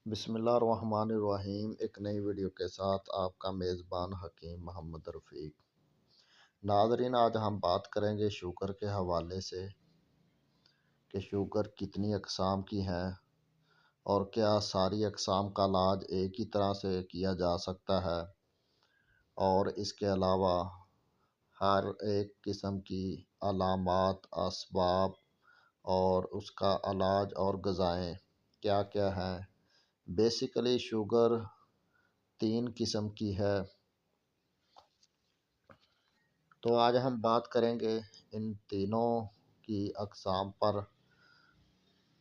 بسم اللہ الرحمن الرحیم۔ ایک نئی ویڈیو کے ساتھ آپ کا میزبان حکیم محمد رفیق۔ ناظرین، آج ہم بات کریں گے شوگر کے حوالے سے کہ شوگر کتنی اقسام کی ہیں اور کیا ساری اقسام کا علاج ایک ہی طرح سے کیا جا سکتا ہے، اور اس کے علاوہ ہر ایک قسم کی علامات، اسباب اور اس کا علاج اور غذائیں کیا کیا ہیں۔ بیسیکلی شوگر 3 قسم کی ہے، تو آج ہم بات کریں گے ان تینوں کی اقسام پر۔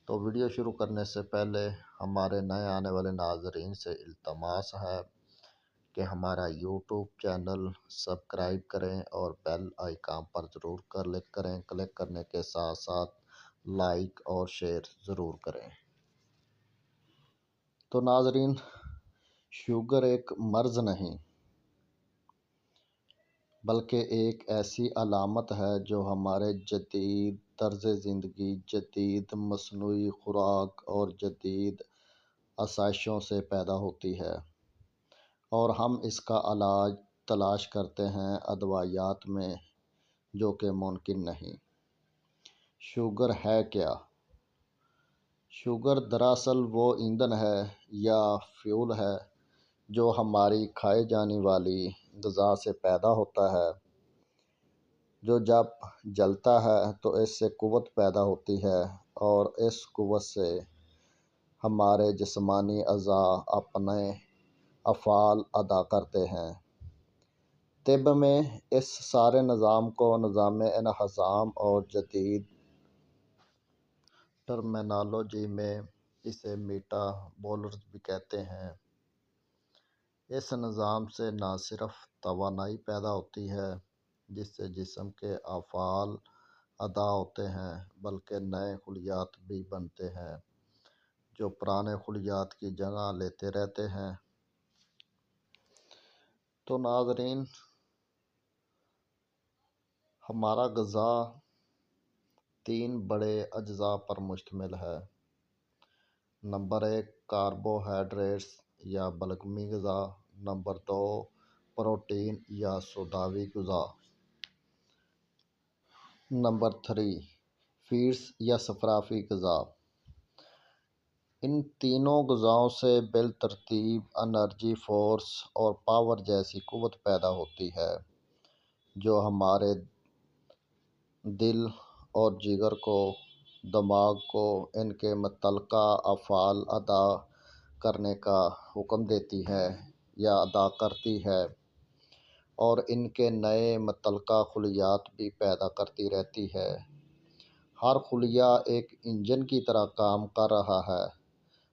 تو ویڈیو شروع کرنے سے پہلے ہمارے نئے آنے والے ناظرین سے التماس ہے کہ ہمارا یوٹیوب چینل سبسکرائب کریں اور بیل آئیکن پر ضرور کلک کریں۔ کلک کرنے کے ساتھ ساتھ لائک اور شیئر ضرور کریں۔ تو ناظرین، شوگر ایک مرض نہیں بلکہ ایک ایسی علامت ہے جو ہمارے جدید طرز زندگی، جدید مصنوعی خوراک اور جدید آسائشوں سے پیدا ہوتی ہے، اور ہم اس کا علاج تلاش کرتے ہیں ادویات میں، جو کہ ممکن نہیں۔ شوگر ہے کیا؟ شوگر دراصل وہ ایندھن ہے یا فیول ہے جو ہماری کھائی جانے والی غذا سے پیدا ہوتا ہے، جو جب جلتا ہے تو اس سے قوت پیدا ہوتی ہے، اور اس قوت سے ہمارے جسمانی اعضاء اپنے افعال ادا کرتے ہیں۔ طب میں اس سارے نظام کو نظام انہضام اور جدید ٹرمینالوجی میں اسے میٹابولزم بھی کہتے ہیں۔ اس نظام سے نہ صرف توانائی پیدا ہوتی ہے جس سے جسم کے افعال ادا ہوتے ہیں، بلکہ نئے خلیات بھی بنتے ہیں جو پرانے خلیات کی جگہ لیتے رہتے ہیں۔ تو ناظرین، ہمارا غذا 3 بڑے اجزاء پر مشتمل ہے۔ نمبر 1 کاربوہائیڈریٹس یا بلغمی غذا، نمبر 2 پروٹین یا سوداوی غذا، نمبر 3 فیٹس یا صفرافی غذا۔ ان تینوں غذاؤں سے بالترتیب انرجی، فورس اور پاور جیسی قوت پیدا ہوتی ہے، جو ہمارے دل اور جگر کو، دماغ کو ان کے متعلقہ افعال ادا کرنے کا حکم دیتی ہے یا ادا کرتی ہے، اور ان کے نئے متعلقہ خلیات بھی پیدا کرتی رہتی ہے۔ ہر خلیہ ایک انجن کی طرح کام کر رہا ہے،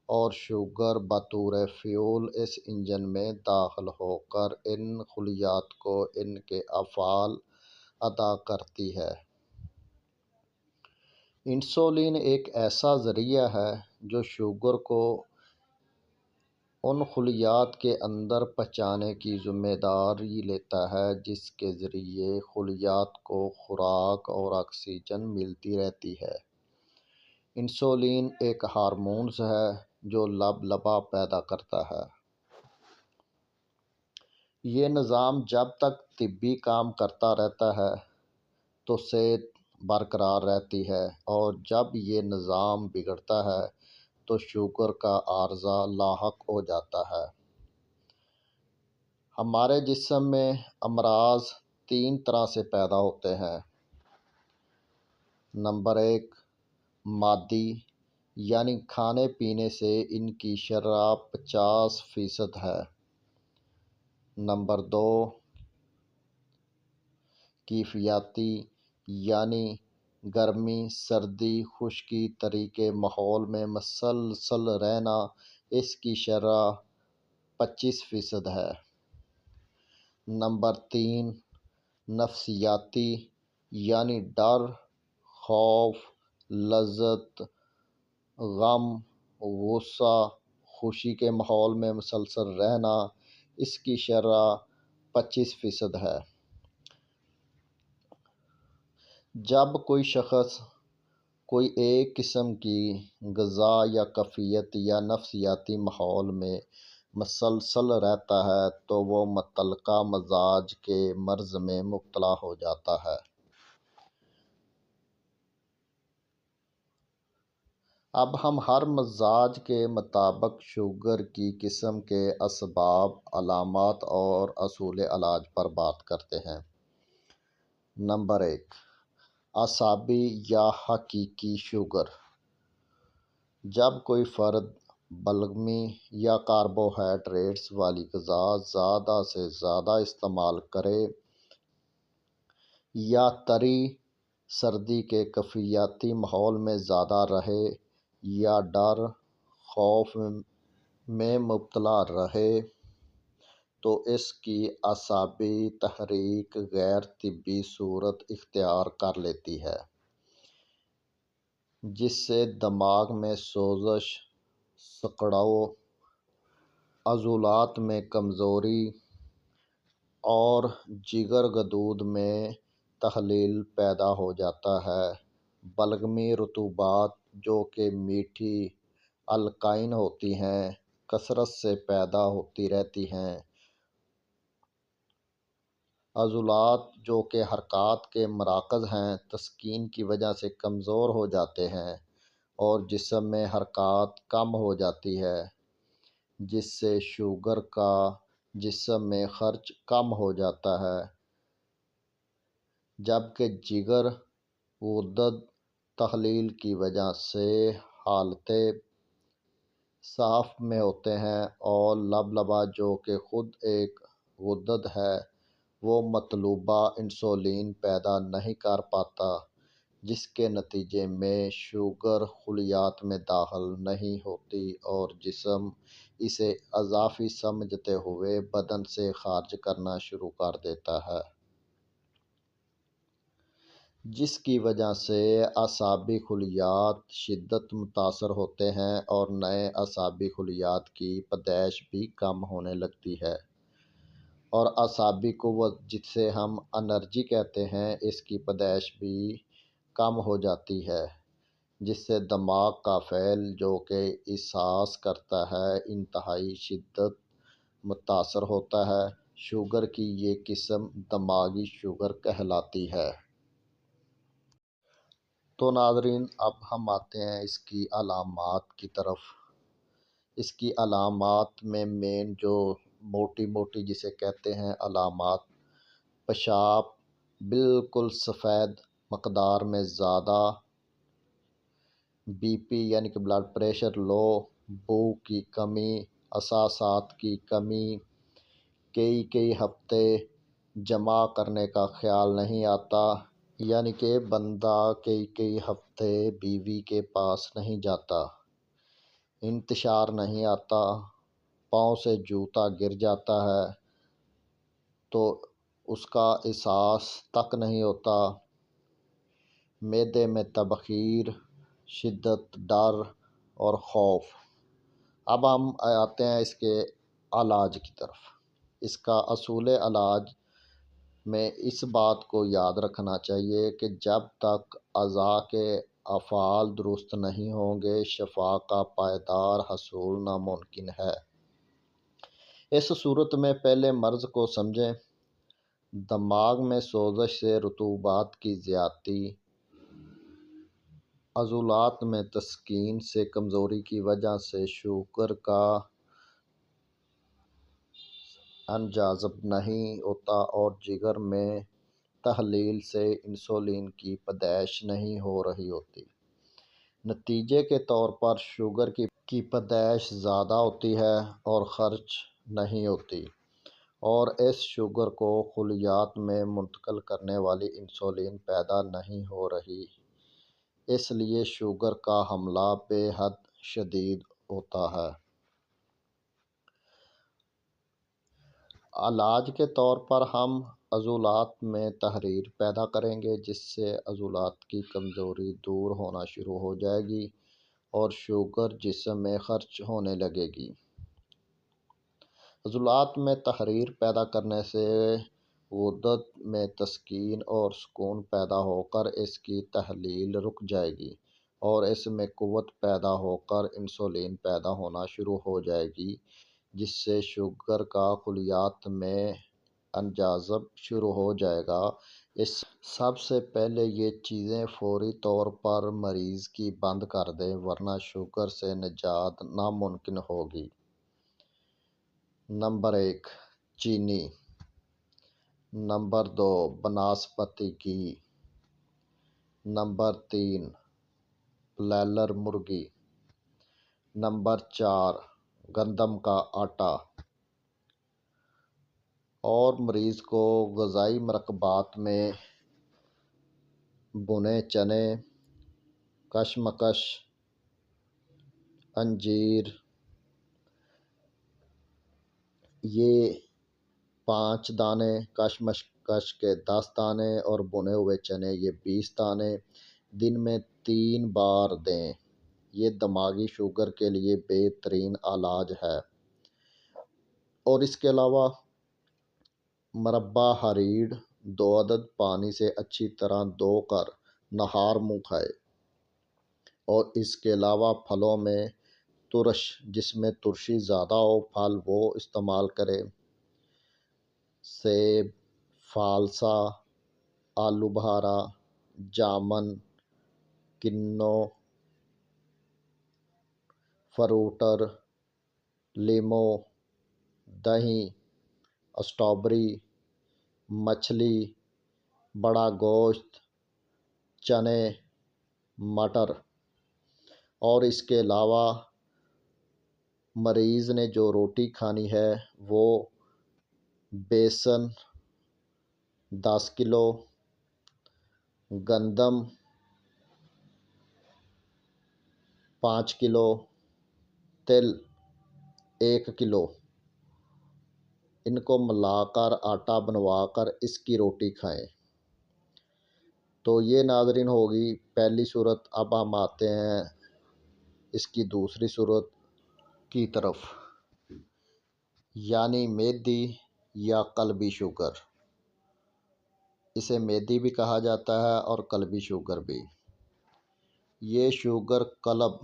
اور شوگر بطور فیول اس انجن میں داخل ہو کر ان خلیات کو ان کے افعال ادا کرتی ہے۔ انسولین ایک ایسا ذریعہ ہے جو شوگر کو ان خلیات کے اندر پہنچانے کی ذمہ داری لیتا ہے، جس کے ذریعے خلیات کو خوراک اور آکسیجن ملتی رہتی ہے۔ انسولین ایک ہارمون ہے جو لبلبا پیدا کرتا ہے۔ یہ نظام جب تک طبی کام کرتا رہتا ہے تو صحت برقرار رہتی ہے، اور جب یہ نظام بگڑتا ہے تو شوگر کا عارضہ لاحق ہو جاتا ہے۔ ہمارے جسم میں امراض 3 طرح سے پیدا ہوتے ہیں۔ نمبر 1 مادی، یعنی کھانے پینے سے ان کی شرح 50% ہے۔ نمبر 2 کیفیاتی، یعنی گرمی، سردی، خشکی طریقے ماحول میں مسلسل رہنا، اس کی شرح 25% ہے۔ نمبر 3 نفسیاتی، یعنی ڈر، خوف، لذت، غم، غصہ، خوشی کے ماحول میں مسلسل رہنا، اس کی شرح 25% ہے۔ جب کوئی شخص کوئی ایک قسم کی غذا یا کیفیت یا نفسیاتی ماحول میں مسلسل رہتا ہے تو وہ متعلقہ مزاج کے مرض میں مبتلا ہو جاتا ہے۔ اب ہم ہر مزاج کے مطابق شوگر کی قسم کے اسباب، علامات اور اصول علاج پر بات کرتے ہیں۔ نمبر 1، اعصابی یا حقیقی شوگر۔ جب کوئی فرد بلغمی یا کاربوہائیڈریٹس والی غذا زیادہ سے زیادہ استعمال کرے یا طری سردی کے کیفیتی ماحول میں زیادہ رہے یا ڈر خوف میں مبتلا رہے تو اس کی اعصابی تحریک غیر طبی صورت اختیار کر لیتی ہے، جس سے دماغ میں سوزش، سکڑاؤ، عضلات میں کمزوری اور جگر غدود میں تخلیل پیدا ہو جاتا ہے۔ بلغمی رطوبات جو کہ میٹھی الکالین ہوتی ہیں، کثرت سے پیدا ہوتی رہتی ہیں۔ عضلات جو کہ حرکات کے مراکز ہیں، تسکین کی وجہ سے کمزور ہو جاتے ہیں اور جسم میں حرکات کم ہو جاتی ہے، جس سے شوگر کا جسم میں خرچ کم ہو جاتا ہے، جبکہ جگر غدد تخلیل کی وجہ سے حالت صاف میں ہوتے ہیں اور لبلبا جو کہ خود ایک غدد ہے وہ مطلوبہ انسولین پیدا نہیں کر پاتا، جس کے نتیجے میں شوگر خلیات میں داخل نہیں ہوتی اور جسم اسے اضافی سمجھتے ہوئے بدن سے خارج کرنا شروع کر دیتا ہے، جس کی وجہ سے اعصابی خلیات شدت متاثر ہوتے ہیں اور نئے اعصابی خلیات کی پیدائش بھی کم ہونے لگتی ہے، اور اعصابی قوت جسے ہم انرجی کہتے ہیں، اس کی پیدائش بھی کم ہو جاتی ہے، جس سے دماغ کا فعل جو کہ احساس کرتا ہے انتہائی شدت متاثر ہوتا ہے۔ شوگر کی یہ قسم دماغی شوگر کہلاتی ہے۔ تو ناظرین، اب ہم آتے ہیں اس کی علامات کی طرف۔ اس کی علامات میں مین جو موٹی موٹی جسے کہتے ہیں علامات: پیشاب بالکل سفید مقدار میں زیادہ، بی پی یعنی کہ بلڈ پریشر لو، بھوک کی کمی، احساسات کی کمی، کئی ہفتے جمع کرنے کا خیال نہیں آتا، یعنی کہ بندہ کئی ہفتے بیوی کے پاس نہیں جاتا، انتشار نہیں آتا، پاؤں سے جوتا گر جاتا ہے تو اس کا احساس تک نہیں ہوتا، معدے میں تبخیر، شدت ڈر اور خوف۔ اب ہم آتے ہیں اس کے علاج کی طرف۔ اس کا اصول علاج میں اس بات کو یاد رکھنا چاہیے کہ جب تک اعضاء کے افعال درست نہیں ہوں گے، شفا کا پائیدار حصول ناممکن ہے۔ اس صورت میں پہلے مرض کو سمجھیں۔ دماغ میں سوزش سے رطوبات کی زیادتی، عضلات میں تسکین سے کمزوری کی وجہ سے شوگر کا انجذب نہیں ہوتا اور جگر میں تخلیل سے انسولین کی پیدائش نہیں ہو رہی ہوتی۔ نتیجے کے طور پر شوگر کی پیدائش زیادہ ہوتی ہے اور خرچ نہیں ہوتی، اور اس شوگر کو خلیات میں منتقل کرنے والی انسولین پیدا نہیں ہو رہی، اس لیے شوگر کا حملہ بے حد شدید ہوتا ہے۔ علاج کے طور پر ہم عضلات میں تحریر پیدا کریں گے، جس سے عضلات کی کمزوری دور ہونا شروع ہو جائے گی اور شوگر جسم میں خرچ ہونے لگے گی۔ عضلات میں تحریر پیدا کرنے سے غدد میں تسکین اور سکون پیدا ہو کر اس کی تخلیل رک جائے گی اور اس میں قوت پیدا ہو کر انسولین پیدا ہونا شروع ہو جائے گی، جس سے شوگر کا خلیات میں انجذب شروع ہو جائے گا۔ اس سب سے پہلے یہ چیزیں فوری طور پر مریض کی بند کر دیں، ورنہ شوگر سے نجات ناممکن ہوگی۔ نمبر 1، چینی۔ نمبر 2، بناسپتی گھی۔ نمبر 3، بلائلر مرغی۔ نمبر 4، گندم کا آٹا۔ اور مریض کو غذائی مرکبات میں بھنے چنے، کشمکش، انجیر، یہ 5 دانے، کشمکش کے 10 دانے اور بھنے ہوئے چنے یہ 20 دانے دن میں 3 بار دیں۔ یہ دماغی شوگر کے لیے بہترین علاج ہے۔ اور اس کے علاوہ مربع ہریڑ 2 عدد پانی سے اچھی طرح دھو کر نہار منہ کھائے۔ اور اس کے علاوہ پھلوں میں ترش، جس میں ترشی زیادہ ہو پھل، وہ استعمال کرے۔ سیب، فالسا، آلو بخارا، جامن، کنو، فروٹر، لیمو، دہی، اسٹرابری، مچھلی، بڑا گوشت، چنے، مٹر۔ اور اس کے علاوہ مریض نے جو روٹی کھانی ہے وہ بیسن 10 کلو، گندم 5 کلو، تل 1 کلو، ان کو ملا کر آٹا بنوا کر اس کی روٹی کھائیں۔ تو یہ ناظرین ہوگی پہلی صورت۔ اب ہم آتے ہیں اس کی دوسری صورت کی طرف، یعنی معدی یا قلبی شوگر۔ اسے معدی بھی کہا جاتا ہے اور قلبی شوگر بھی۔ یہ شوگر قلب،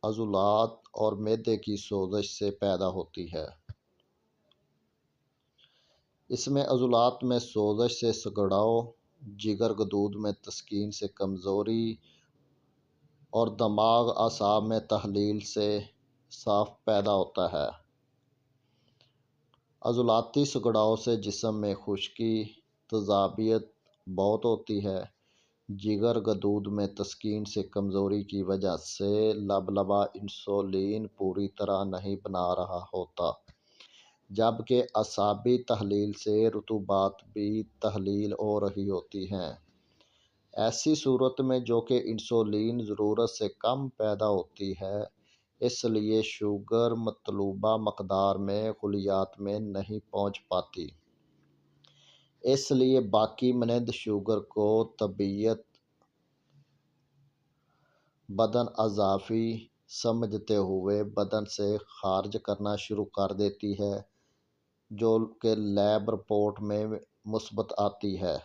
عضلات اور معدے کی سوزش سے پیدا ہوتی ہے۔ اس میں عضلات میں سوزش سے سگڑاؤ، جگر غدود میں تسکین سے کمزوری اور دماغ اعصاب میں تحلیل سے صاف پیدا ہوتا ہے۔ عضلاتی سگڑاؤ سے جسم میں خشکی، تیزابیت بہت ہوتی ہے۔ جگر غدود میں تسکین سے کمزوری کی وجہ سے لبلبا انسولین پوری طرح نہیں بنا رہا ہوتا، جبکہ اعصابی تحلیل سے رطوبات بھی تحلیل ہو رہی ہوتی ہیں۔ ایسی صورت میں جو کہ انسولین ضرورت سے کم پیدا ہوتی ہے، اس لیے شوگر مطلوبہ مقدار میں خلیات میں نہیں پہنچ پاتی۔ اس لیے باقی مانند شوگر کو طبیعت بدن اضافی سمجھتے ہوئے بدن سے خارج کرنا شروع کر دیتی ہے، جو کہ لیب رپورٹ میں مثبت آتی ہے۔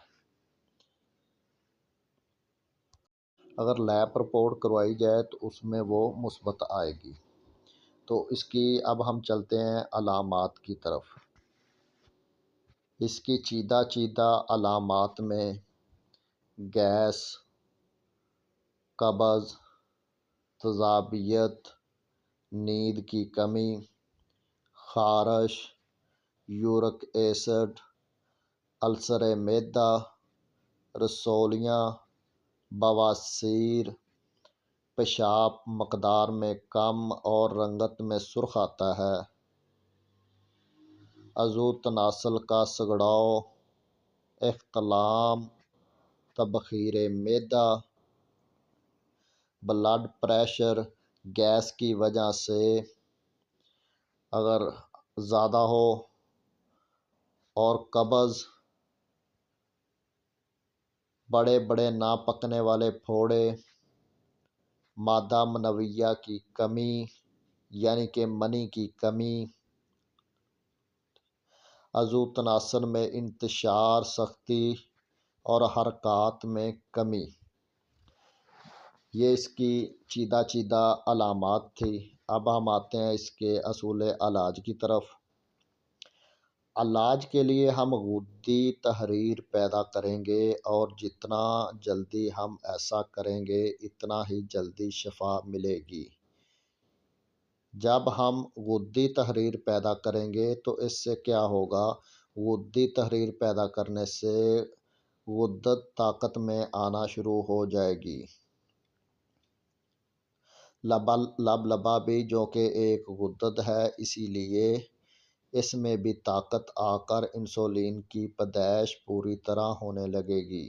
اگر لیب رپورٹ کروائی جائے تو اس میں وہ مثبت آئے گی۔ تو اس کی اب ہم چلتے ہیں علامات کی طرف۔ اس کی چیدہ علامات میں گیس، قبض، تیزابیت، نیند کی کمی، خارش، یورک ایسڈ، السر معدہ، رسولیاں، بواسیر، پیشاب مقدار میں کم اور رنگت میں سرخ آتا ہے، عضو تناسل کا سگڑاؤ، اختلام، تبخیر معدہ، بلڈ پریشر گیس کی وجہ سے اگر زیادہ ہو، اور قبض، بڑے بڑے نہ پکنے والے پھوڑے، مادہ منویہ کی کمی یعنی کہ منی کی کمی، عضو تناسل میں انتشار سختی اور حرکات میں کمی۔ یہ اس کی چیدہ چیدہ علامات تھی۔ اب ہم آتے ہیں اس کے اصول علاج کی طرف۔ علاج کے لیے ہم غدی تحریر پیدا کریں گے، اور جتنا جلدی ہم ایسا کریں گے اتنا ہی جلدی شفا ملے گی۔ جب ہم غدی تحریر پیدا کریں گے تو اس سے کیا ہوگا؟ غدی تحریر پیدا کرنے سے غدت طاقت میں آنا شروع ہو جائے گی۔ لبلبہ بھی جو کہ ایک غدد ہے، اسی لیے اس میں بھی طاقت آ کر انسولین کی پیدائش پوری طرح ہونے لگے گی،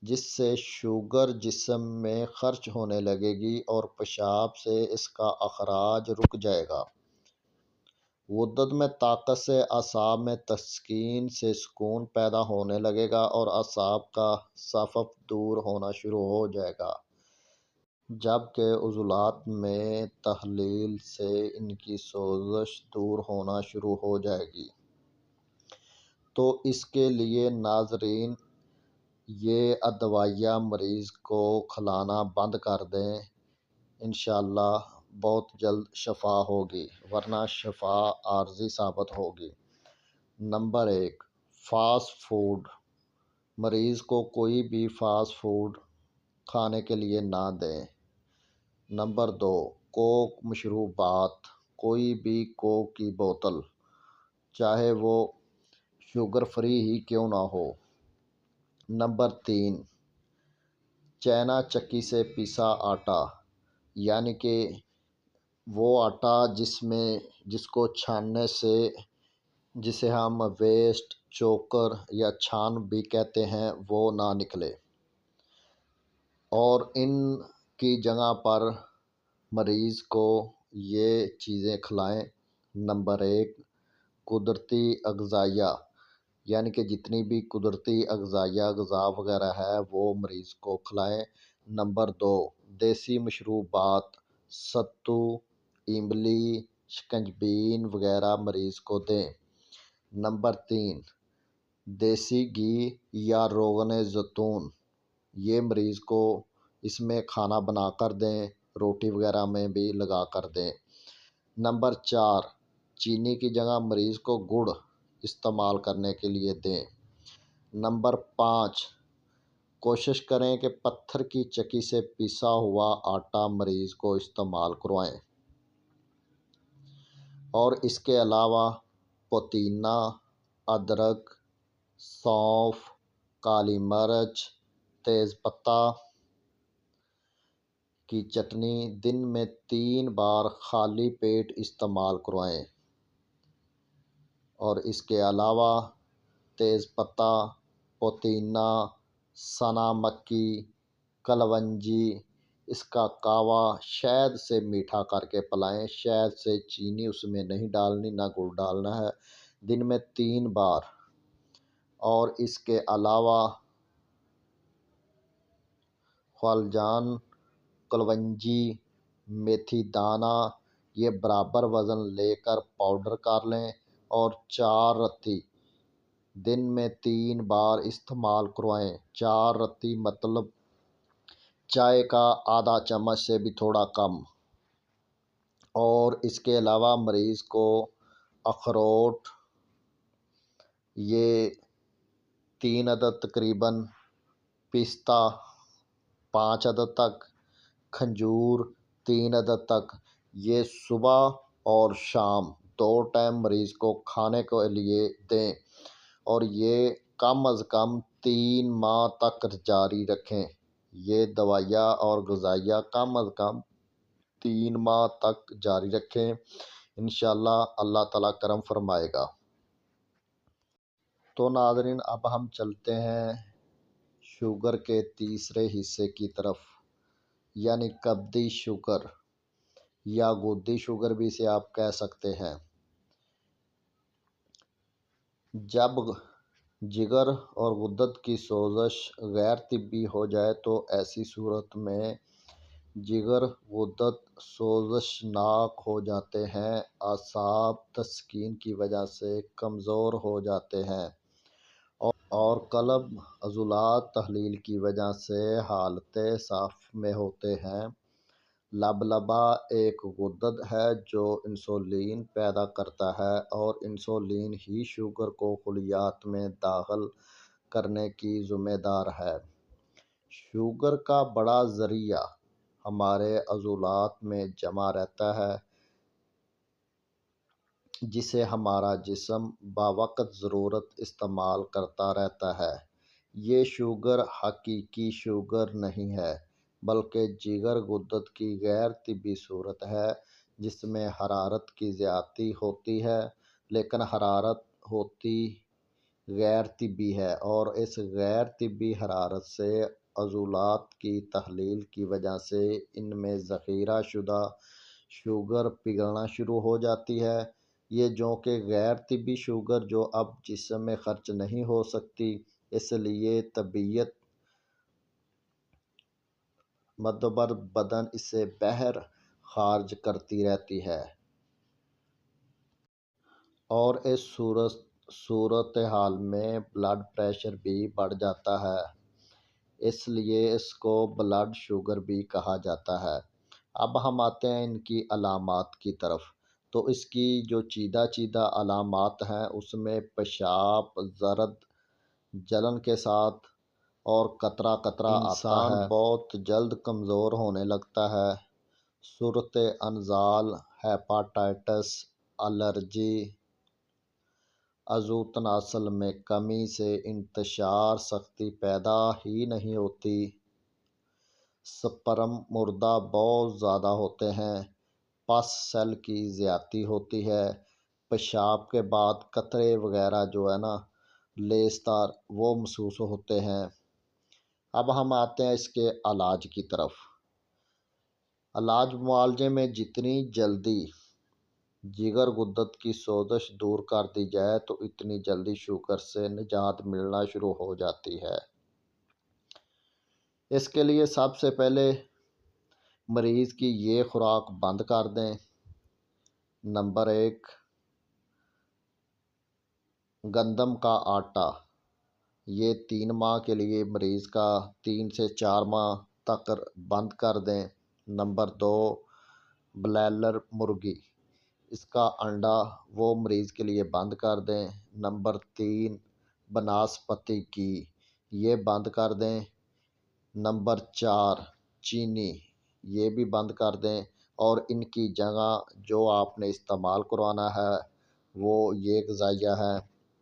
جس سے شوگر جسم میں خرچ ہونے لگے گی اور پیشاب سے اس کا اخراج رک جائے گا۔ غدد میں طاقت سے اعصاب میں تسکین سے سکون پیدا ہونے لگے گا اور اعصاب کا صفف دور ہونا شروع ہو جائے گا، جبکہ عضلات میں تحلیل سے ان کی سوزش دور ہونا شروع ہو جائے گی۔ تو اس کے لیے ناظرین یہ ادویہ مریض کو کھلانا بند کر دیں، انشاءاللہ بہت جلد شفا ہوگی، ورنہ شفا عارضی ثابت ہوگی۔ Number 1، fast food. مریض کو کوئی بھی فاسٹ فوڈ کھانے کے لیے نہ دیں۔ نمبر 2، کوک مشروبات۔ کوئی بھی کوک کی بوتل، چاہے وہ شوگر فری ہی کیوں نہ ہو۔ نمبر 3، چینا چکی سے پیسا آٹا، یعنی کہ وہ آٹا جس کو چھاننے سے، جسے ہم ویسٹ چوکر یا چھان بھی کہتے ہیں، وہ نہ نکلے، اور ان کی جگہ پر مریض کو یہ چیزیں کھلائیں۔ نمبر 1، قدرتی اغذیہ، یعنی کہ جتنی بھی قدرتی غذا وغیرہ ہے وہ مریض کو کھلائیں۔ نمبر 2، دیسی مشروبات، ستو، املی، شکنجبین وغیرہ مریض کو دیں۔ نمبر 3، دیسی گھی یا روغن زیتون، یہ مریض کو اس میں کھانا بنا کر دیں، روٹی وغیرہ میں بھی لگا کر دیں۔ نمبر 4، چینی کی جگہ مریض کو گڑ استعمال کرنے کے لیے دیں۔ نمبر 5، کوشش کریں کہ پتھر کی چکی سے پیسا ہوا آٹا مریض کو استعمال کروائیں، اور اس کے علاوہ پودینہ، ادرک، سونف، کالی مرچ، تیز پتہ کی چٹنی دن میں 3 بار خالی پیٹ استعمال کروائیں، اور اس کے علاوہ تیز پتہ، پودینہ، سنا مکی، کلونجی، اس کا کہوہ شہد سے میٹھا کر کے پلائیں۔ شہد سے چینی اس میں نہیں ڈالنی، نہ گڑ ڈالنا ہے، دن میں 3 بار۔ اور اس کے علاوہ خلجان، کلونجی، میتھی دانہ، یہ برابر وزن لے کر پاؤڈر کر لیں اور 4 رتی دن میں 3 بار استعمال کروائیں۔ 4 رتی مطلب چائے کا آدھا چمچ سے بھی تھوڑا کم۔ اور اس کے علاوہ مریض کو اخروٹ، یہ 3 عدد تقریباً، پستہ 5 عدد تک، کھجور 3 عدد تک، یہ صبح اور شام 2 ٹائم مریض کو کھانے کے لیے دیں، اور یہ کم از کم 3 ماہ تک جاری رکھیں۔ یہ دوائیاں اور غذائیہ کم از کم 3 ماہ تک جاری رکھیں، انشاءاللہ اللہ تعالیٰ کرم فرمائے گا۔ تو ناظرین اب ہم چلتے ہیں شوگر کے تیسرے حصے کی طرف، یعنی کبدی شوگر یا غدی شوگر بھی اسے آپ کہہ سکتے ہیں۔ جب جگر اور غدد کی سوزش غیر طبی ہو جائے تو ایسی صورت میں جگر غدد سوزشناک ہو جاتے ہیں، اعصاب تسکین کی وجہ سے کمزور ہو جاتے ہیں، اور قلب عضلات تحلیل کی وجہ سے حالت صاف میں ہوتے ہیں۔ لبلبا ایک غدد ہے جو انسولین پیدا کرتا ہے اور انسولین ہی شوگر کو خلیات میں داخل کرنے کی ذمہ دار ہے۔ شوگر کا بڑا ذریعہ ہمارے عضلات میں جمع رہتا ہے جسے ہمارا جسم باوقت ضرورت استعمال کرتا رہتا ہے۔ یہ شوگر حقیقی شوگر نہیں ہے بلکہ جگر غدد کی غیر طبی صورت ہے جس میں حرارت کی زیادتی ہوتی ہے، لیکن حرارت ہوتی غیر طبی ہے اور اس غیر طبی حرارت سے عضلات کی تحلیل کی وجہ سے ان میں ذخیرہ شدہ شوگر پگھلنا شروع ہو جاتی ہے۔ یہ جو کہ غیر طبی شوگر جو اب جسم میں خرچ نہیں ہو سکتی، اس لیے طبیعت مدبر بدن اسے باہر خارج کرتی رہتی ہے اور اس صورتحال میں بلڈ پریشر بھی بڑھ جاتا ہے، اس لیے اس کو بلڈ شوگر بھی کہا جاتا ہے۔ اب ہم آتے ہیں ان کی علامات کی طرف۔ تو اس کی جو چیدہ علامات ہیں اس میں پیشاب زرد جلن کے ساتھ اور قطرہ قطرہ آتا ہے۔ انسان بہت جلد کمزور ہونے لگتا ہے۔ صورت انزال، ہیپاٹائٹس، الرجی، عضو تناسل میں کمی سے انتشار سختی پیدا ہی نہیں ہوتی۔ سپرم مردہ بہت زیادہ ہوتے ہیں۔ پس سیل کی زیادتی ہوتی ہے۔ پیشاب کے بعد قطرے وغیرہ جو ہے نا لیسدار وہ محسوس ہوتے ہیں۔ اب ہم آتے ہیں اس کے علاج کی طرف۔ علاج معالجے میں جتنی جلدی جگر غدد کی سوزش دور کر دی جائے تو اتنی جلدی شوگر سے نجات ملنا شروع ہو جاتی ہے۔ اس کے لیے سب سے پہلے مریض کی یہ خوراک بند کر دیں۔ نمبر 1، گندم کا آٹا، یہ 3 ماہ کے لیے مریض کا 3 سے 4 ماہ تک بند کر دیں۔ نمبر 2، بلائلر مرغی، اس کا انڈا وہ مریض کے لیے بند کر دیں۔ نمبر 3، بناسپتی کی، یہ بند کر دیں۔ نمبر 4، چینی، یہ بھی بند کر دیں اور ان کی جگہ جو آپ نے استعمال کروانا ہے وہ یہ غذائیہ ہے۔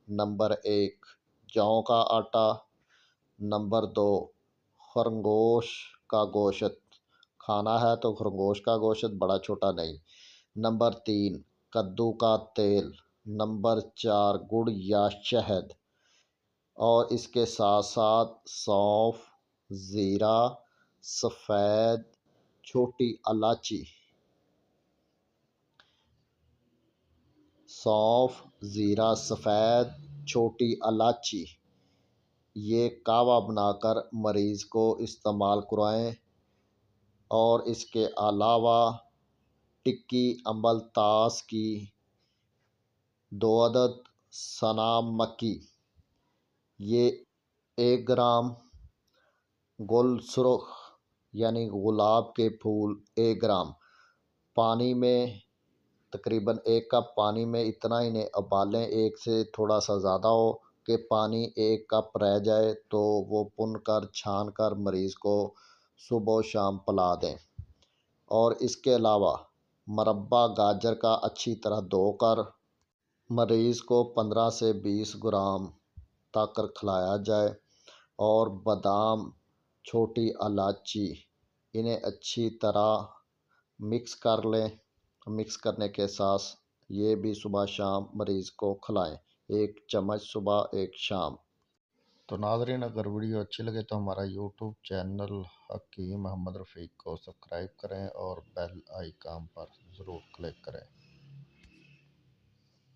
نمبر 1، جوں کا آٹا۔ نمبر 2، خرگوش کا گوشت، کھانا ہے تو خرگوش کا گوشت، بڑا چھوٹا نہیں۔ نمبر 3، کدو کا تیل۔ نمبر 4، گڑ یا شہد اور اس کے ساتھ ساتھ سونف، زیرہ، سفید چھوٹی الائچی۔ سونف، زیرہ، سفید چھوٹی الائچی، یہ کہوہ بنا کر مریض کو استعمال کروائیں۔ اور اس کے علاوہ ٹکی امبل تاس کی 2 عدد، سنا مکی، یہ 1 گرام، گل سرخ یعنی گلاب کے پھول 1 گرام، پانی میں تقریباً 1 کپ پانی میں اتنا انہیں ابالیں، 1 سے تھوڑا سا زیادہ ہو کہ پانی 1 کپ رہ جائے تو وہ پن کر چھان کر مریض کو صبح و شام پلا دیں۔ اور اس کے علاوہ مربع گاجر کا اچھی طرح دھو کر مریض کو 15 سے 20 گرام تک کھلایا جائے۔ اور بادام، چھوٹی الائچی، انہیں اچھی طرح مکس کر لیں۔ مکس کرنے کے ساتھ یہ بھی صبح شام مریض کو کھلائیں، 1 چمچ صبح 1 شام۔ تو ناظرین، اگر ویڈیو اچھی لگے تو ہمارا یوٹیوب چینل حکیم محمد رفیق کو سبسکرائب کریں اور بیل آئیکن پر ضرور کلک کریں۔